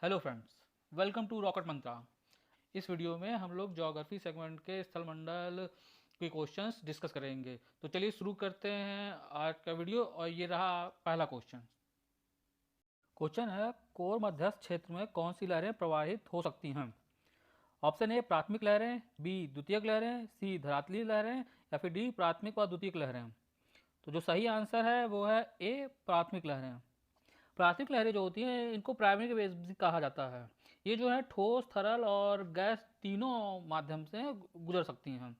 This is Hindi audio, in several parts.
Hello friends, welcome to rocket Mantra. इस वीडियो में हम लोग ज्योग्राफी सेगमेंट के स्थलमंडल के क्वेश्चंस डिस्कस करेंगे। तो चलिए शुरू करते हैं आज का वीडियो। और ये रहा पहला क्वेश्चन। क्वेश्चन है, कोर मध्यस्थ क्षेत्र में कौन सी लहरें प्रवाहित हो सकती हैं? ऑप्शन ए प्राथमिक लहरें, बी द्वितीयक लहरें, सी धरातलीय लहरें, या फिर डी प्राथमिक व द्वितीयक लहरें। तो जो सही आंसर है वो है ए प्राथमिक लहरें। प्राथमिक लहरें जो होती हैं इनको प्राइमरी वेव्स भी कहा जाता है। ये जो है ठोस, तरल और गैस तीनों माध्यम से गुजर सकती हैं।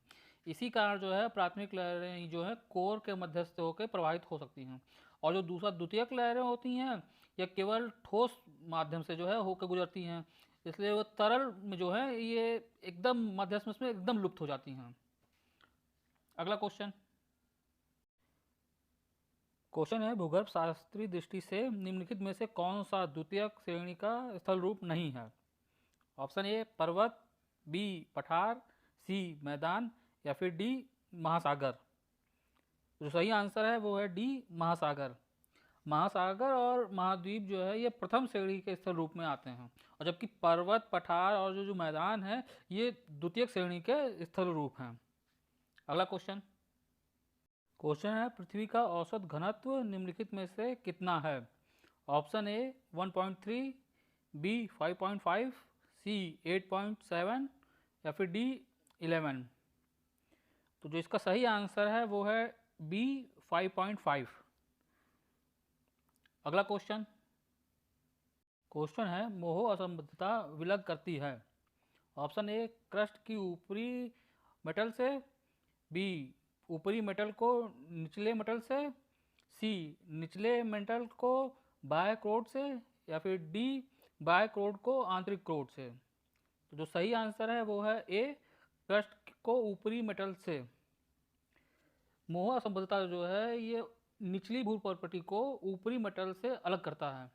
इसी कारण जो है प्राथमिक लहरें जो है कोर के मध्यस्थ से होकर प्रवाहित हो सकती हैं। और जो दूसरा द्वितीयक लहरें होती हैं ये केवल ठोस माध्यम से जो है होकर गुजरती हैं, इसलिए वो तरल में जो है ये एकदम मध्यस्थ में एकदम लुप्त हो जाती हैं। अगला क्वेश्चन। क्वेश्चन है, भूगर्भ शास्त्रीय दृष्टि से निम्नलिखित में से कौन सा द्वितीयक श्रेणी का स्थल रूप नहीं है? ऑप्शन ए पर्वत, बी पठार, सी मैदान, या फिर डी महासागर। जो सही आंसर है वो है डी महासागर। महासागर और महाद्वीप जो है ये प्रथम श्रेणी के स्थल रूप में आते हैं, और जबकि पर्वत, पठार और जो जो मैदान है ये द्वितीयक श्रेणी के स्थल रूप हैं। अगला क्वेश्चन। क्वेश्चन है, पृथ्वी का औसत घनत्व निम्नलिखित में से कितना है? ऑप्शन ए 1.3, बी 5.5, सी 8.7, या फिर डी 11। तो जो इसका सही आंसर है वो है बी 5.5। अगला क्वेश्चन। क्वेश्चन है, मोहो असंबद्धता विलग करती है। ऑप्शन ए क्रस्ट की ऊपरी मेटल से, बी ऊपरी मेटल को निचले मेटल से, सी निचले मेटल को बाह्य क्रोड से, या फिर डी बाह्य क्रोड को आंतरिक क्रोड से। तो जो सही आंसर है वो है ए क्रस्ट को ऊपरी मेटल से। मोह असंबद्धता जो है ये निचली भू प्रॉपर्टी को ऊपरी मेटल से अलग करता है।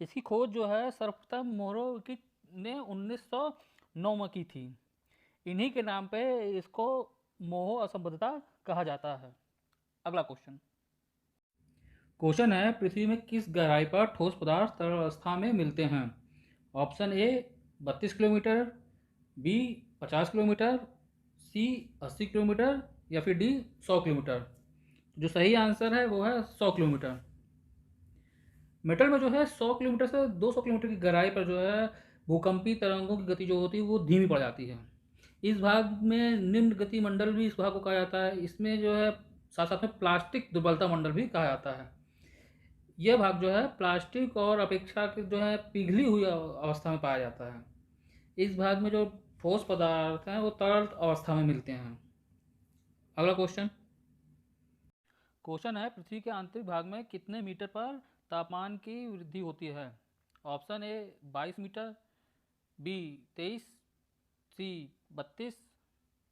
इसकी खोज जो है सर्वप्रथम मोहरो की ने 1909 में की थी। इन्हीं के नाम पे इसको मोह असंबद्धता कहा जाता है। अगला क्वेश्चन। क्वेश्चन है, पृथ्वी में किस गहराई पर ठोस पदार्थ तरल अवस्था में मिलते हैं? Option A 32 kilometre, B 50 kilometre, C 80 kilometre, या फिर डी 100 किलोमीटर। जो सही आंसर है वो है 100 किलोमीटर। मेटल में जो है 100 किलोमीटर से 200 किलोमीटर की गहराई पर जो है भूकंपी तरंगों की गति जो होती है वो धीमी पड़ जाती है। इस भाग में निम्न गति मंडल भी इस भाग को कहा जाता है। इसमें जो है साथ साथ में प्लास्टिक दुर्बलता मंडल भी कहा जाता है। यह भाग जो है प्लास्टिक और अपेक्षाकृत जो है पिघली हुई अवस्था में पाया जाता है। इस भाग में जो ठोस पदार्थ हैं वो तरल अवस्था में मिलते हैं। अगला क्वेश्चन। क्वेश्चन है, पृथ्वी के आंतरिक भाग में कितने मीटर पर तापमान की वृद्धि होती है? ऑप्शन ए 22 मीटर, बी 23, सी 32,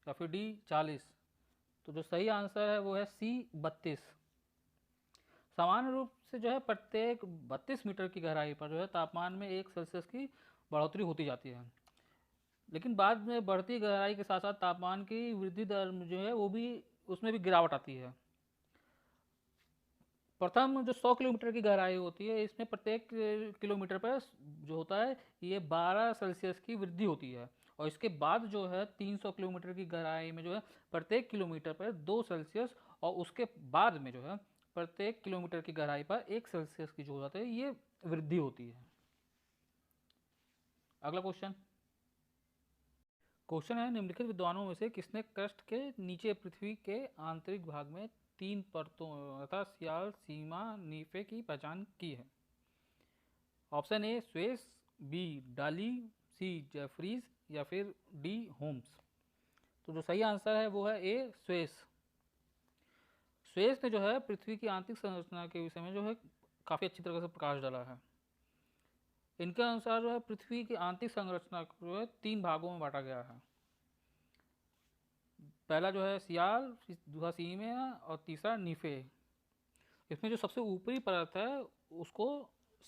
या फिर डी 40। तो जो सही आंसर है वो है सी 32। सामान्य रूप से जो है प्रत्येक 32 मीटर की गहराई पर जो है तापमान में 1 सेल्सियस की बढ़ोतरी होती जाती है, लेकिन बाद में बढ़ती गहराई के साथ साथ तापमान की वृद्धि दर जो है वो भी उसमें भी गिरावट आती है। प्रथम जो 100 किलोमीटर की गहराई होती है इसमें प्रत्येक किलोमीटर पर जो होता है ये 12 सेल्सियस की वृद्धि होती है, और इसके बाद जो है 300 किलोमीटर की गहराई में जो है प्रत्येक किलोमीटर पर 2 सेल्सियस, और उसके बाद में जो है प्रत्येक किलोमीटर की गहराई पर 1 सेल्सियस की जो हो जाती है ये वृद्धि होती है। अगला क्वेश्चन। क्वेश्चन है, निम्नलिखित विद्वानों में से किसने क्रस्ट के नीचे पृथ्वी के आंतरिक भाग में 3 परतों अर्थात सियाल, सीमा, नीफे की पहचान की है? ऑप्शन ए स्वेस, बी डाली, सी जेफरीज, या फिर डी होम्स। तो जो सही आंसर है वो है ए स्वेस। स्वेस ने जो है पृथ्वी की आंतरिक संरचना के विषय में जो है काफ़ी अच्छी तरह से प्रकाश डाला है। इनके अनुसार जो है पृथ्वी की आंतरिक संरचना को जो है 3 भागों में बांटा गया है। पहला जो है सियाल, दूसरा सीमा, और तीसरा नीफे। इसमें जो सबसे ऊपरी परत है उसको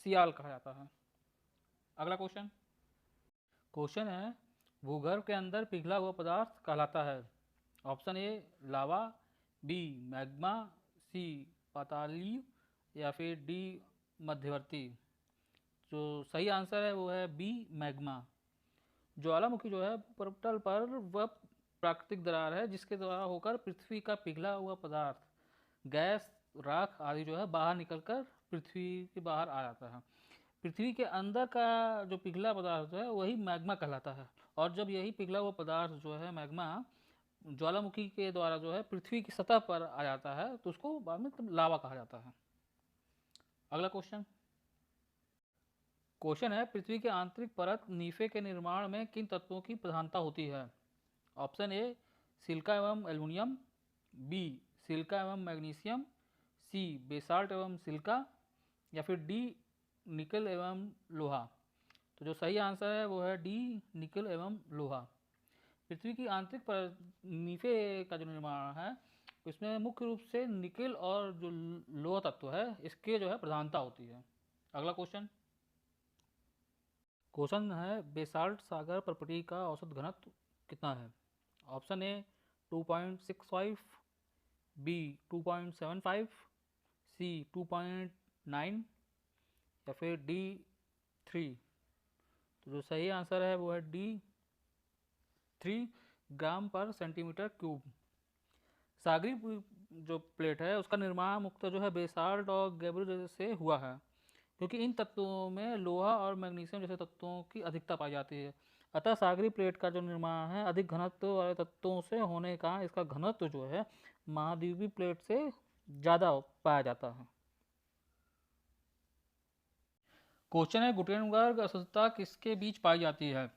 सियाल कहा जाता है। अगला क्वेश्चन। क्वेश्चन है, भूगर्भ के अंदर पिघला हुआ पदार्थ कहलाता है? Option A lava, B magma, C पातालीय, या फिर डी मध्यवर्ती। जो सही आंसर है वो है बी, मैग्मा। ज्वालामुखी जो है भूपटल पर वह प्राकृतिक दरार है जिसके द्वारा होकर पृथ्वी का पिघला हुआ पदार्थ, गैस, राख आदि जो है बाहर निकलकर पृथ्वी के बाहर आ जाता है। पृथ्वी के अंदर का जो पिघला पदार्थ जो है वही मैग्मा कहलाता है। और जब यही पिघला हुआ पदार्थ जो है मैग्मा ज्वालामुखी के द्वारा जो है पृथ्वी की सतह पर आ जाता है तो उसको बाद में लावा कहा जाता है। अगला क्वेश्चन है, पृथ्वी के आंतरिक परत नीफे के निर्माण में किन तत्वों की प्रधानता होती है? ऑप्शन ए सिलिका एवं एल्युमिनियम, बी सिलिका एवं मैग्नीशियम, सी बेसाल्ट एवं सिलिका, या फिर डी निकल एवं लोहा। तो जो सही आंसर है वो है डी, निकल एवं लोहा। पृथ्वी की आंतरिक परत नीफे का जो निर्माण है इसमें मुख्य रूप से निकल और जो लोहा तत्व है इसके जो है प्रधानता होती है। अगला क्वेश्चन है, बेसाल्ट सागर प्रपटी का औसत घनत्व कितना है? ऑप्शन ए 2.65, बी 2.75, सी 2.9, या फिर डी 3। तो जो सही आंसर है वो है डी 3 ग्राम पर सेंटीमीटर क्यूब। सागरी जो प्लेट है उसका निर्माण मुख्यतः जो है बेसाल्ट और गैब्रो से हुआ है, क्योंकि इन तत्वों में लोहा और मैग्नीशियम जैसे तत्वों की अधिकता पाई जाती है। अतः सागरी प्लेट का जो निर्माण है अधिक घनत्व वाले तत्वों से होने का इसका घनत्व जो है महाद्वीपीय प्लेट से ज़्यादा पाया जाता है। क्वेश्चन है, गुटेनबर्ग असंततता किसके बीच पाई जाती है?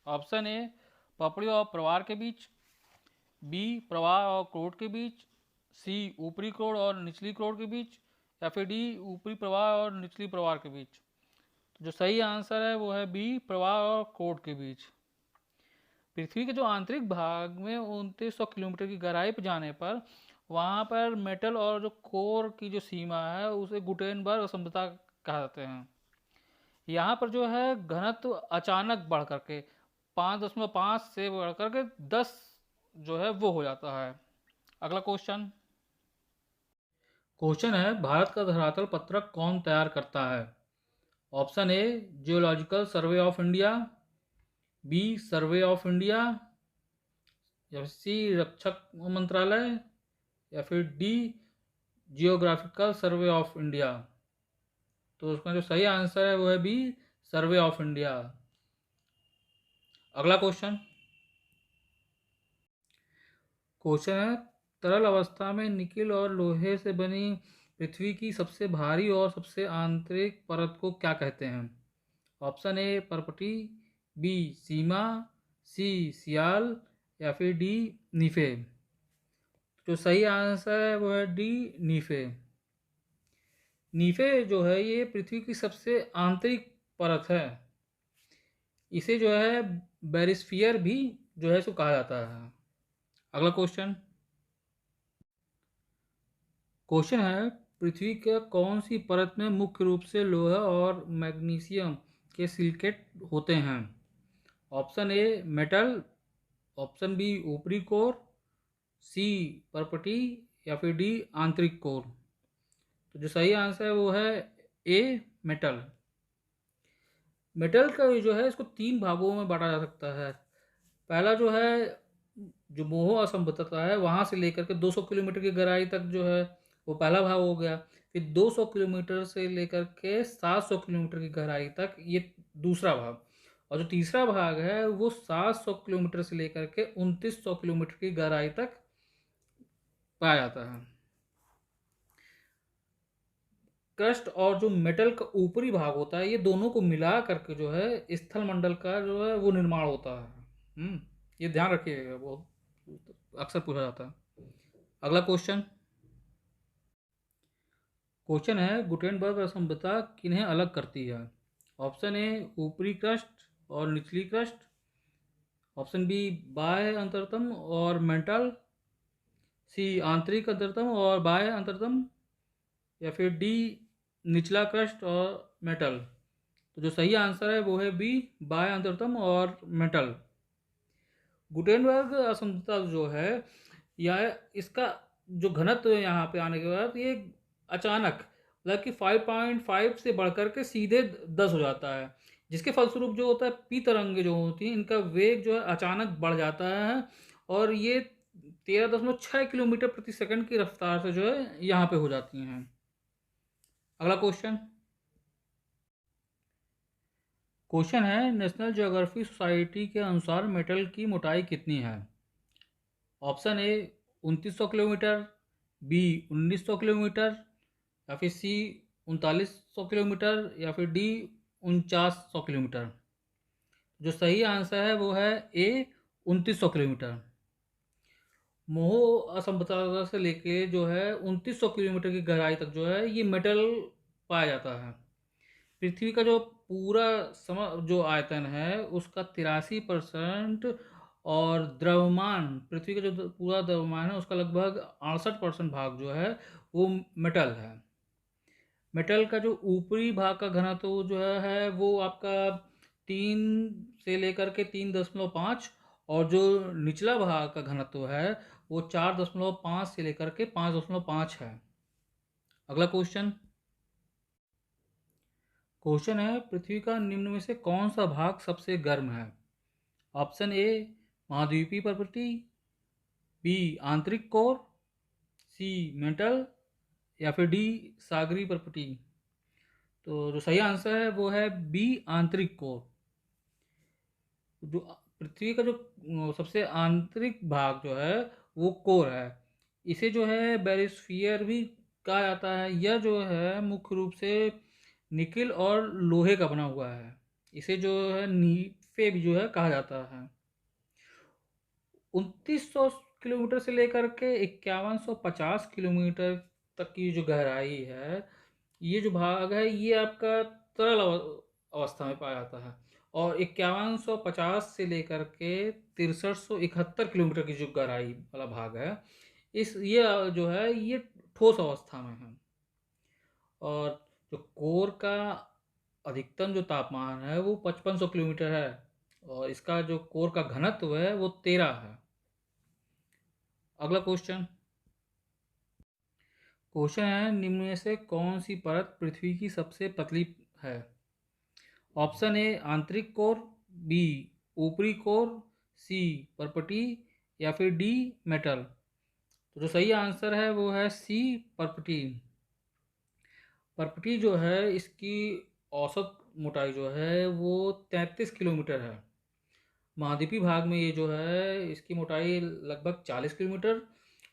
ऑप्शन ए पपड़ी और प्रवार के बीच, बी प्रवार और क्रोड के बीच, सी ऊपरी क्रोड और निचली क्रोड के बीच, या फिर डी ऊपरी प्रवाह और निचली प्रवाह के बीच। तो जो सही आंसर है वो है बी प्रवाह और क्रोड के बीच। पृथ्वी के जो आंतरिक भाग में 2900 किलोमीटर की गहराई पर जाने पर वहाँ पर मेटल और जो कोर की जो सीमा है उसे गुटेनबर्ग असंततता कहा जाते हैं। यहाँ पर जो है घनत्व अचानक बढ़ करके 5.5 से बढ़ करके 10 जो है वो हो जाता है। अगला क्वेश्चन है, भारत का धरातल पत्रक कौन तैयार करता है? Option A geological survey of India, B survey of India, या फिर सी रक्षक मंत्रालय, या फिर D geographical survey of India. तो उसका जो सही आंसर है वो है बी सर्वे ऑफ इंडिया। अगला क्वेश्चन है, तरल अवस्था में निकिल और लोहे से बनी पृथ्वी की सबसे भारी और सबसे आंतरिक परत को क्या कहते हैं? ऑप्शन ए परपटी, बी सीमा, सी सियाल, या फिर डी नीफे। जो सही आंसर है वो है डी नीफे। नीफे जो है ये पृथ्वी की सबसे आंतरिक परत है। इसे जो है बैरिस्फीयर भी जो है सो कहा जाता है। अगला क्वेश्चन है, पृथ्वी के कौन सी परत में मुख्य रूप से लोहा और मैग्नीशियम के सिलिकेट होते हैं? Option A mantle, option B ऊपरी कोर, सी परपटी, या फिर डी आंतरिक कोर। तो जो सही आंसर है वो है ए मेटल। मेटल का जो है इसको 3 भागों में बांटा जा सकता है। पहला जो है जो मोहो असंबद्धता है वहाँ से लेकर के 200 किलोमीटर की गहराई तक जो है वो पहला भाग हो गया। फिर 200 किलोमीटर से लेकर के 700 किलोमीटर की गहराई तक ये दूसरा भाग, और जो तीसरा भाग है वो 700 किलोमीटर से लेकर के 2900 किलोमीटर की गहराई तक पाया जाता है। क्रस्ट और जो मेटल का ऊपरी भाग होता है ये दोनों को मिला करके जो है स्थल मंडल का जो है वो निर्माण होता है। ये ध्यान रखिएगा, वो अक्सर पूछा जाता है। अगला क्वेश्चन है, गुटेनबर्ग असंबद्धता किन्हें अलग करती है? ऑप्शन ए ऊपरी क्रस्ट और निचली क्रस्ट, ऑप्शन बी बाह्य अंतरतम और मेंटल, सी आंतरिक अंतरतम और बाह्य अंतरतम, या फिर डी निचला क्रस्ट और मेटल। तो जो सही आंसर है वो है बी बाह्य अंतरतम और मेटल। गुटेनबर्ग असंबद्धता जो है या इसका जो घनत्व यहाँ पे आने के बाद ये अचानक मतलब कि 5.5 से बढ़कर के सीधे 10 हो जाता है, जिसके फलस्वरूप जो होता है पी तरंगे जो होती हैं इनका वेग जो है अचानक बढ़ जाता है और ये 13.6 किलोमीटर प्रति सेकंड की रफ्तार से जो है यहाँ पे हो जाती हैं। अगला क्वेश्चन। क्वेश्चन है नेशनल ज्योग्राफी सोसाइटी के अनुसार मेटल की मोटाई कितनी है? Option A 2900 kilometre, B 1900 kilometre, या फिर सी 3900 किलोमीटर, या फिर डी 4900 किलोमीटर। जो सही आंसर है वो है ए 2900 किलोमीटर। मोहो असंबद्ध से लेके जो है 2900 किलोमीटर की गहराई तक जो है ये मेटल पाया जाता है। पृथ्वी का जो पूरा जो आयतन है उसका 83% और द्रव्यमान, पृथ्वी का जो पूरा द्रव्यमान है उसका लगभग 68% भाग जो है वो मेटल है। मेटल का जो ऊपरी भाग का घनत्व जो है वो आपका 3 से लेकर के 3.5, और जो निचला भाग का घनत्व है वो 4.5 से लेकर के 5.5 है। अगला क्वेश्चन। क्वेश्चन है पृथ्वी का निम्न में से कौन सा भाग सबसे गर्म है? ऑप्शन ए महाद्वीपीय प्रवृत्ति, बी आंतरिक कोर, सी मेटल, या फिर डी सागरीय प्रवृत्ति। तो जो सही आंसर है वो है बी आंतरिक कोर। जो पृथ्वी का जो सबसे आंतरिक भाग जो है वो कोर है। इसे जो है बैरिस्फीयर भी कहा जाता है। यह जो है मुख्य रूप से निकिल और लोहे का बना हुआ है। इसे जो है नीफे भी जो है कहा जाता है। 2900 किलोमीटर से लेकर के 5150 किलोमीटर तक की जो गहराई है, ये जो भाग है ये आपका तरल अवस्था में पाया जाता है, और 5150 से लेकर के 6371 किलोमीटर की जो गहराई वाला भाग है इस ये जो है ये ठोस अवस्था में है। और जो कोर का अधिकतम जो तापमान है वो 5500 किलोमीटर है, और इसका जो कोर का घनत्व है वो 13 है। अगला क्वेश्चन। क्वेश्चन है निम्न में से कौन सी परत पृथ्वी की सबसे पतली है? ऑप्शन ए आंतरिक कोर, बी ऊपरी कोर, सी परपटी, या फिर डी मेटल। तो जो सही आंसर है वो है सी परपटी। परपटी जो है इसकी औसत मोटाई जो है वो 33 किलोमीटर है। महाद्वीपीय भाग में ये जो है इसकी मोटाई लगभग 40 किलोमीटर,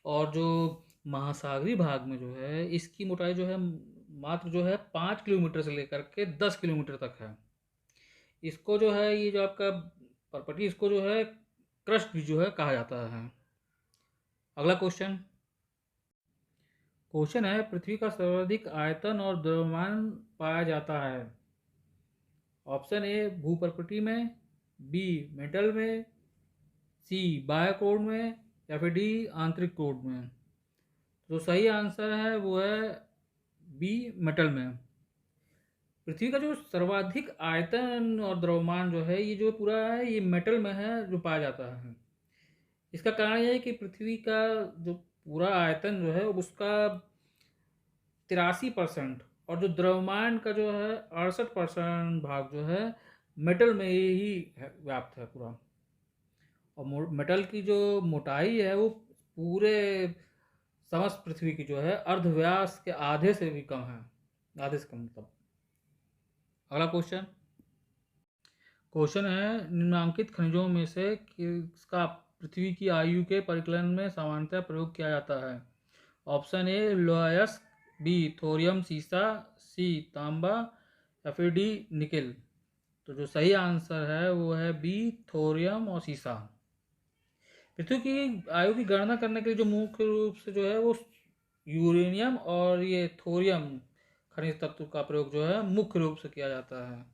और जो महासागरीय भाग में जो है इसकी मोटाई जो है मात्र जो है 5 किलोमीटर से लेकर के 10 किलोमीटर तक है। इसको जो है ये जो आपका पर्पटी इसको जो है क्रस्ट भी जो है कहा जाता है। अगला क्वेश्चन। क्वेश्चन है पृथ्वी का सर्वाधिक आयतन और द्रव्यमान पाया जाता है। ऑप्शन ए भूपर्पटी में, बी मेटल में, सी बाह्य कोर में, या फिर डी आंतरिक कोर में। तो सही आंसर है वो है बी मेटल में। पृथ्वी का जो सर्वाधिक आयतन और द्रव्यमान जो है ये जो पूरा है ये मेटल में है जो पाया जाता है। इसका कारण यह है कि पृथ्वी का जो पूरा आयतन जो है उसका 83%, और जो द्रव्यमान का जो है 68% भाग जो है मेटल में ही व्याप्त है पूरा। और मेटल की जो मोटाई है वो पूरे समस्त पृथ्वी की जो है अर्धव्यास के आधे से भी कम है, आधे से कम मतलब। अगला क्वेश्चन। क्वेश्चन है निम्नलिखित खनिजों में से किसका पृथ्वी की आयु के परिकलन में सामान्यतः प्रयोग किया जाता है? ऑप्शन ए लोयस, बी थोरियम सीसा, सी तांबा, या फिर डी निकेल। तो जो सही आंसर है वो है बी थोरियम और सीसा। पृथ्वी की आयु की गणना करने के लिए जो मुख्य रूप से जो है वो यूरेनियम और ये थोरियम खनिज तत्व का प्रयोग जो है मुख्य रूप से किया जाता है।